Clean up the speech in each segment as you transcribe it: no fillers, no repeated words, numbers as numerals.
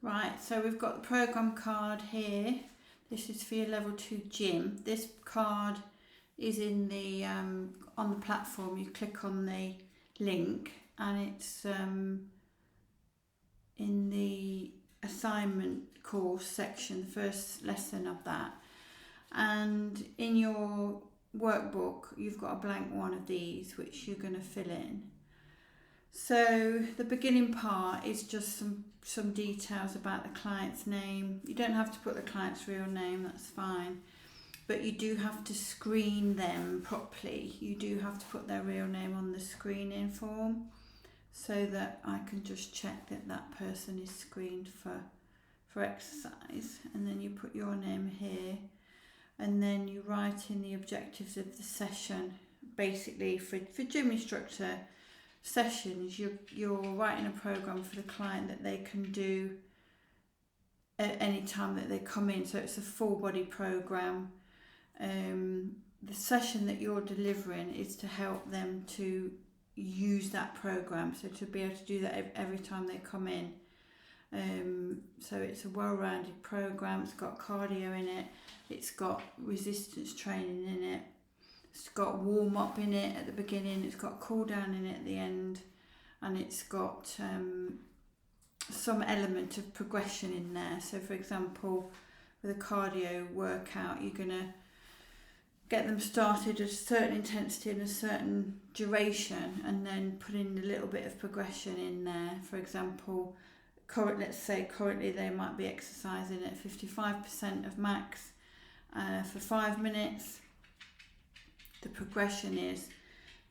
Right, so we've got the program card here. This is for your level 2 gym. This card is in the on the platform. You click on the link and it's in the assignment course section, the first lesson of that. And in your workbook you've got a blank one of these which you're going to fill in. So the beginning part is just some details about the client's name. You don't have to put the client's real name, that's fine, but you do have to screen them properly. You do have to put their real name on the screening form so that I can just check that that person is screened for exercise. And then you put your name here, and then you write in the objectives of the session. Basically for gym instructor sessions, you're writing a program for the client that they can do at any time that they come in, so it's a full body program. The session that you're delivering is to help them to use that program, so to be able to do that every time they come in. So it's a well-rounded program. It's got cardio in it, it's got resistance training in it, it's got warm up in it at the beginning, it's got cool down in it at the end, and it's got some element of progression in there. So for example, with a cardio workout, you're going to get them started at a certain intensity and a certain duration, and then put in a little bit of progression in there. For example, let's say currently they might be exercising at 55% of max for 5 minutes. The progression is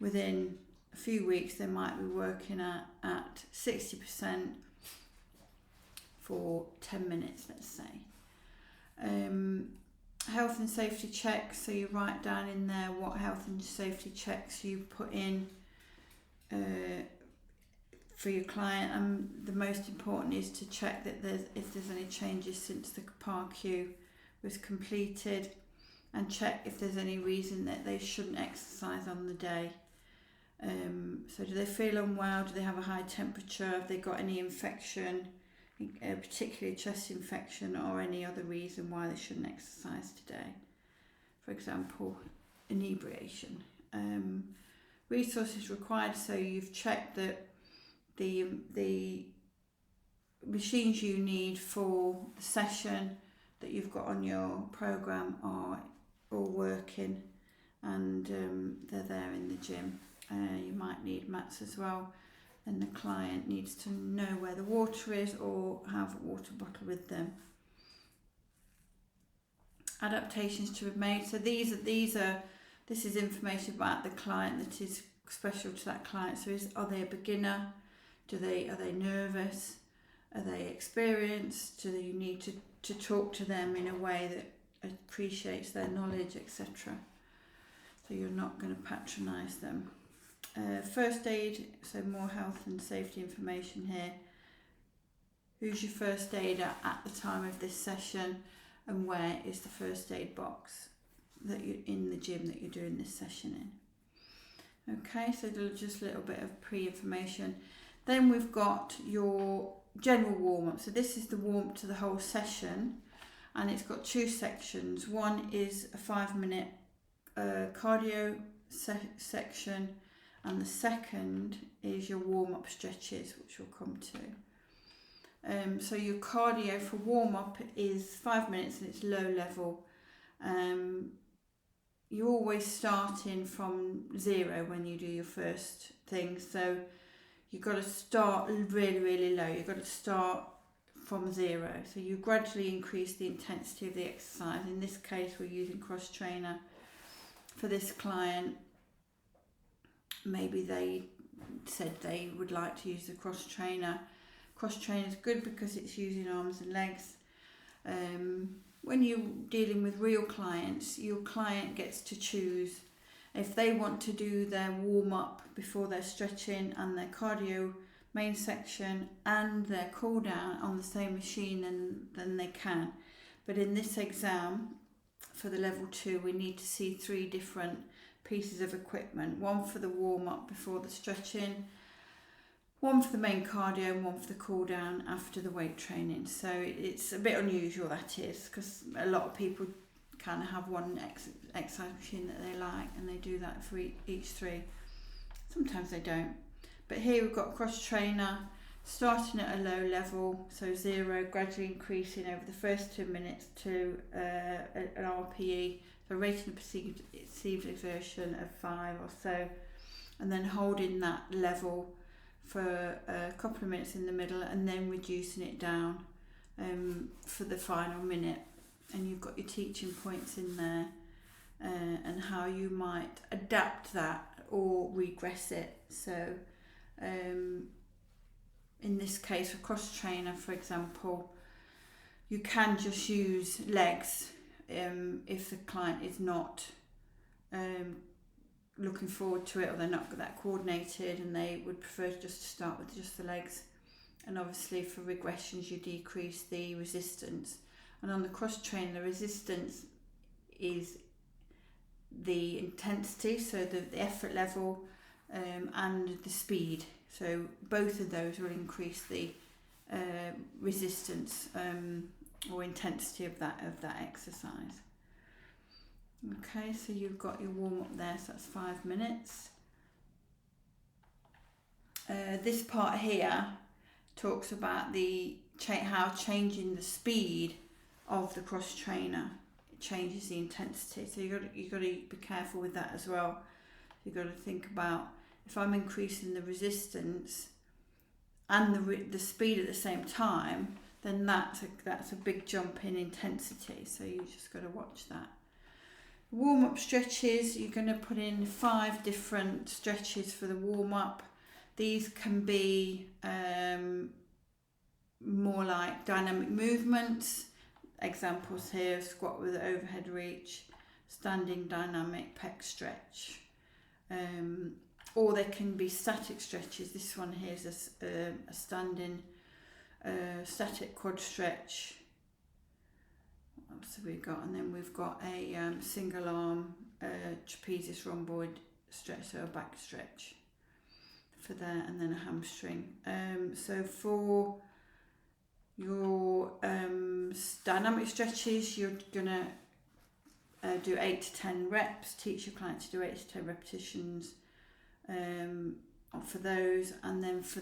within a few weeks they might be working at 60% for 10 minutes, let's say. Health and safety checks, so you write down in there what health and safety checks you put in for your client, and the most important is to check that if there's any changes since the PAR-Q was completed, and check if there's any reason that they shouldn't exercise on the day. So do they feel unwell? Do they have a high temperature? Have they got any infection, particularly chest infection, or any other reason why they shouldn't exercise today? For example, inebriation. Resources required, so you've checked that the machines you need for the session that you've got on your program are all working, and they're there in the gym. You might need mats as well, and the client needs to know where the water is or have a water bottle with them. Adaptations to be made. So this is information about the client that is special to that client. So are they a beginner? Are they nervous? Are they experienced? Do you need to talk to them in a way that appreciates their knowledge, etc.? So you're not going to patronise them. First aid, so more health and safety information here. Who's your first aider at the time of this session, and where is the first aid box that you're in the gym that you're doing this session in? Okay, so just a little bit of pre-information. Then we've got your general warm-up. So this is the warm-up to the whole session, and it's got two sections. One is a 5-minute cardio section, and the second is your warm-up stretches, which we'll come to. So your cardio for warm-up is 5 minutes, and it's low level. You're always starting from 0 when you do your first thing, so you've got to start really, really low. You've got to start from 0. So you gradually increase the intensity of the exercise. In this case, we're using Cross Trainer for this client. Maybe they said they would like to use the Cross Trainer. Cross Trainer is good because it's using arms and legs. When you're dealing with real clients, your client gets to choose if they want to do their warm-up before their stretching and their cardio main section and their cool down on the same machine, then they can. But in this exam for the level 2, we need to see 3 different pieces of equipment. One for the warm-up before the stretching, one for the main cardio and one for the cool down after the weight training. So it's a bit unusual, that is, because a lot of people kind of have one exercise machine that they like and they do that for each 3. Sometimes they don't. But here we've got cross trainer starting at a low level, so 0, gradually increasing over the first 2 minutes to an RPE, so rating of perceived exertion of 5 or so, and then holding that level for a couple of minutes in the middle and then reducing it down for the final minute. And you've got your teaching points in there and how you might adapt that or regress it. So in this case, for cross trainer, for example, you can just use legs if the client is not looking forward to it, or they're not that coordinated and they would prefer just to start with just the legs. And obviously for regressions you decrease the resistance, and on the cross trainer the resistance is the intensity, so the effort level and the speed. So both of those will increase the resistance or intensity of that exercise. Okay, so you've got your warm up there, so that's 5 minutes. This part here talks about how changing the speed of the cross trainer changes the intensity. So you've got to be careful with that as well. You've got to think about, if I'm increasing the resistance and the speed at the same time, then that's a big jump in intensity. So you just got to watch that. Warm-up stretches, you're going to put in 5 different stretches for the warm-up. These can be more like dynamic movements. Examples here: squat with overhead reach, standing dynamic pec stretch. Or they can be static stretches. This one here is a standing static quad stretch. What else have we got? And then we've got a single arm trapezius rhomboid stretch, so a back stretch for there, and then a hamstring. So for your dynamic stretches, you're gonna do 8 to 10 reps. Teach your client to do 8 to 10 repetitions for those, and then for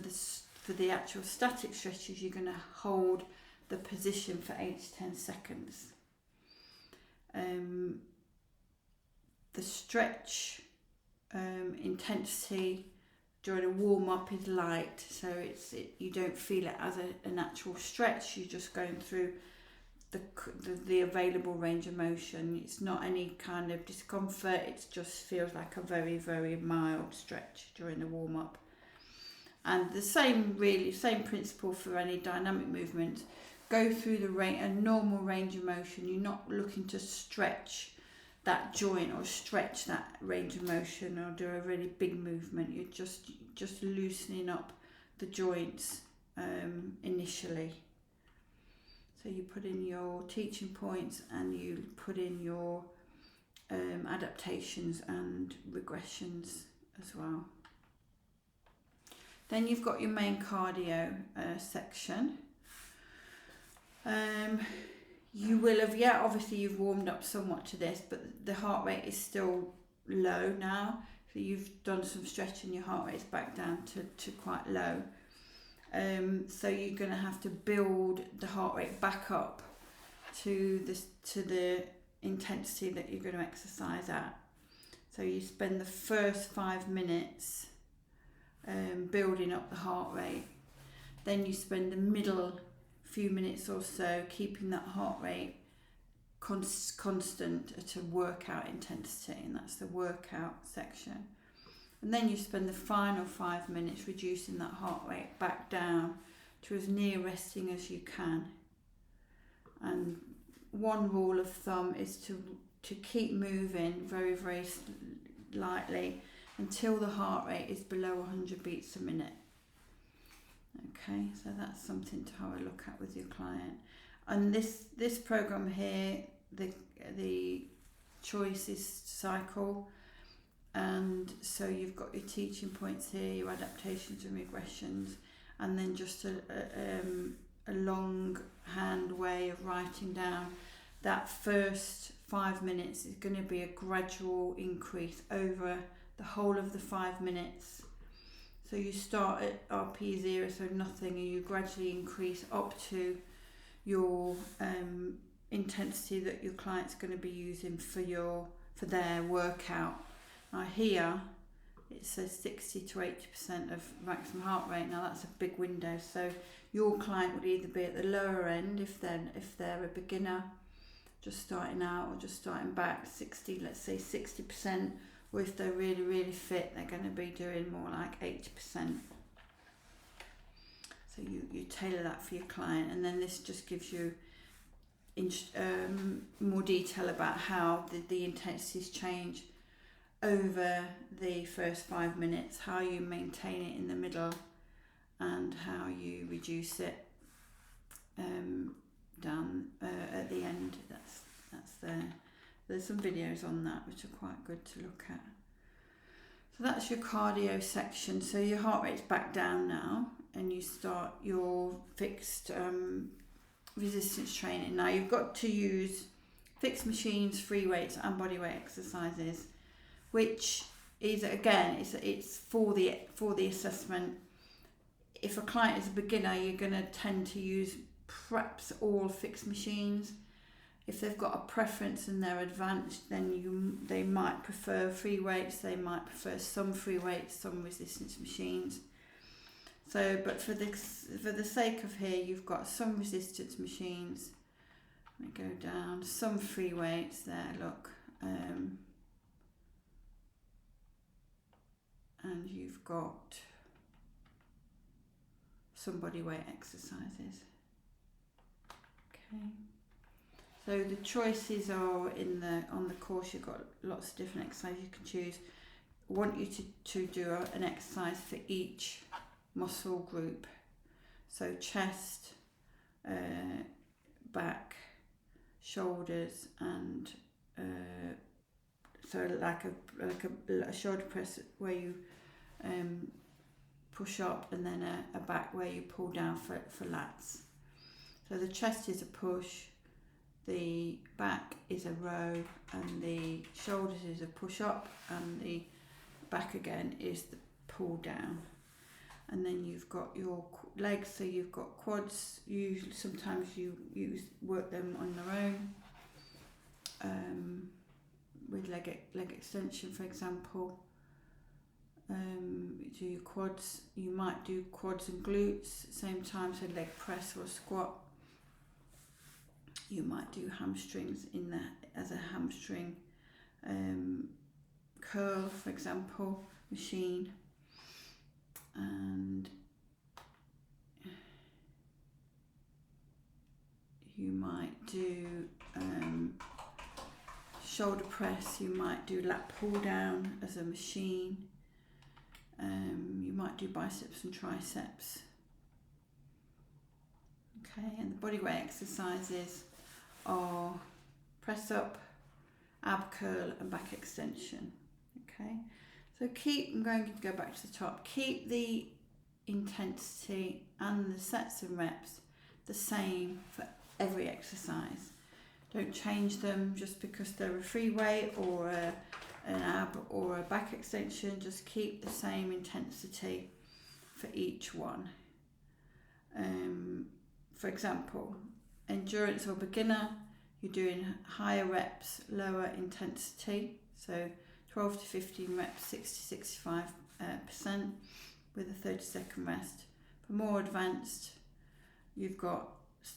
the actual static stretches, you're gonna hold the position for 8 to 10 seconds. The stretch intensity during a warm up is light, so you don't feel it as an actual stretch. You're just going through the available range of motion. It's not any kind of discomfort. It just feels like a very, very mild stretch during the warm up. And the same principle for any dynamic movement. Go through a normal range of motion. You're not looking to stretch that joint or stretch that range of motion or do a really big movement. You're just loosening up the joints initially. So you put in your teaching points and you put in your adaptations and regressions as well. Then you've got your main cardio section. You will have, obviously you've warmed up somewhat to this, but the heart rate is still low now. So you've done some stretching, your heart rate's back down to quite low. So you're going to have to build the heart rate back up to the intensity that you're going to exercise at. So you spend the first 5 minutes building up the heart rate. Then you spend the middle few minutes or so keeping that heart rate constant at a workout intensity, and that's the workout section. And then you spend the final 5 minutes reducing that heart rate back down to as near resting as you can. And one rule of thumb is to keep moving very, very lightly until the heart rate is below 100 beats a minute. Okay, so that's something to have a look at with your client. And this program here, the choice is cycle. And so you've got your teaching points here, your adaptations and regressions, and then just a long hand way of writing down. That first 5 minutes is going to be a gradual increase over the whole of the 5 minutes. So you start at RP0, so nothing, and you gradually increase up to your intensity that your client's going to be using for their workout. Now here it says 60 to 80% of maximum heart rate. Now that's a big window, so your client would either be at the lower end if they're a beginner just starting out, or just starting back, 60, let's say 60%, or if they're really, really fit, they're going to be doing more like 80%. So you tailor that for your client, and then this just gives you more detail about how the intensities change over the first 5 minutes, how you maintain it in the middle, and how you reduce it down at the end. That's there. There's some videos on that which are quite good to look at. So that's your cardio section. So your heart rate's back down now, and you start your fixed resistance training. Now you've got to use fixed machines, free weights and body weight exercises, which is, again, it's for the assessment. If a client is a beginner, you're going to tend to use perhaps all fixed machines. If they've got a preference and they're advanced, then they might prefer free weights, they might prefer some free weights, some resistance machines. So, but for the sake of here, you've got some resistance machines. Let me go down, some free weights there, look. And you've got some body weight exercises. Okay. So the choices are on the course. You've got lots of different exercises you can choose. I want you to do an exercise for each muscle group. So chest, back, shoulders, and so like a shoulder press where you push up, and then a back where you pull down for lats. So the chest is a push, the back is a row, and the shoulders is a push up, and the back again is the pull down. And then you've got your legs, so you've got quads. Sometimes you work them on their own, with leg extension, for example. Do your quads. You might do quads and glutes same time, so leg press or squat. You might do hamstrings in that as a hamstring curl, for example, machine. And you might do shoulder press, you might do lat pull down as a machine, you might do biceps and triceps. Okay, and the body weight exercises are press up, ab curl and back extension. Okay, so I'm going to go back to the top. Keep the intensity and the sets and reps the same for every exercise. Don't change them just because they're a free weight or an ab or a back extension. Just keep the same intensity for each one. For example, endurance or beginner, you're doing higher reps, lower intensity. So 12 to 15 reps, 60-65% with a 30-second rest. For more advanced, you've got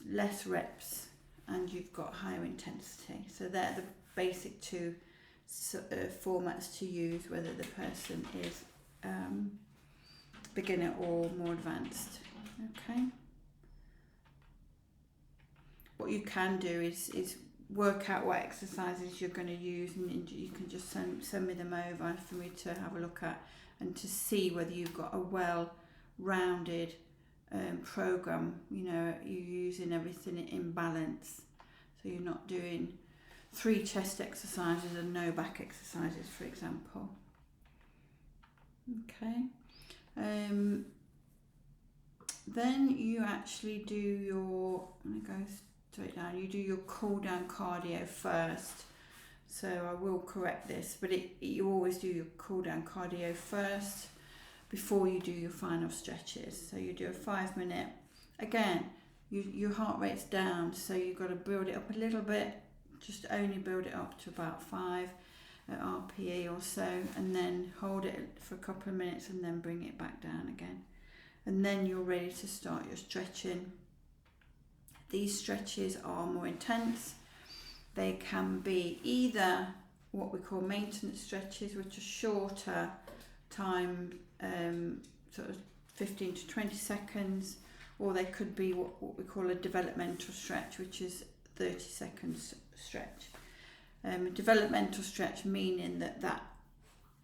less reps and you've got higher intensity. So they're the basic two formats to use, whether the person is beginner or more advanced. Okay. What you can do is work out what exercises you're going to use, and you can just send me them over for me to have a look at and to see whether you've got a well-rounded program. You know, you're using everything in balance, so you're not doing 3 chest exercises and no back exercises, for example. Okay. Then you actually do your, I'm going to go straight down, you do your cool down cardio first. So I will correct this, but you always do your cool down cardio first before you do your final stretches. So you do a 5 minute. Again, your heart rate's down, so you've got to build it up a little bit. Just only build it up to about 5 RPE or so, and then hold it for a couple of minutes and then bring it back down again. And then you're ready to start your stretching. These stretches are more intense. They can be either what we call maintenance stretches, which are shorter time, sort of 15 to 20 seconds, or they could be what we call a developmental stretch, which is 30 seconds stretch. A developmental stretch meaning that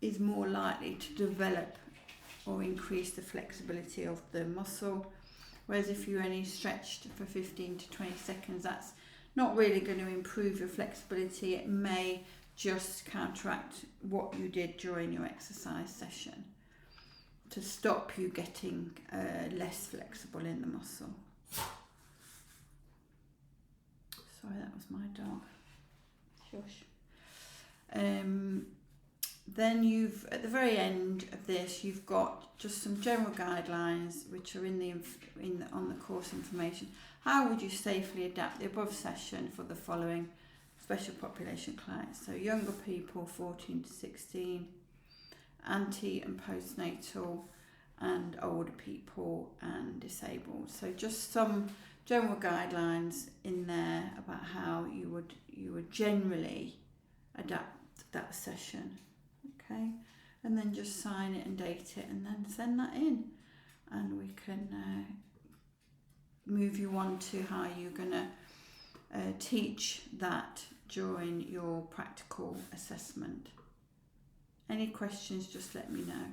is more likely to develop or increase the flexibility of the muscle, whereas if you only stretched for 15 to 20 seconds, that's not really going to improve your flexibility. It may just counteract what you did during your exercise session to stop you getting less flexible in the muscle. Sorry, that was my dog. Shush. Then at the very end of this, you've got just some general guidelines which are on the course information. How would you safely adapt the above session for the following special population clients? So younger people, 14 to 16, ante and postnatal, and older people and disabled. So just some general guidelines in there about how you would generally adapt that session. Okay, and then just sign it and date it and then send that in, and we can move you on to how you're going to teach that during your practical assessment. Any questions, just let me know.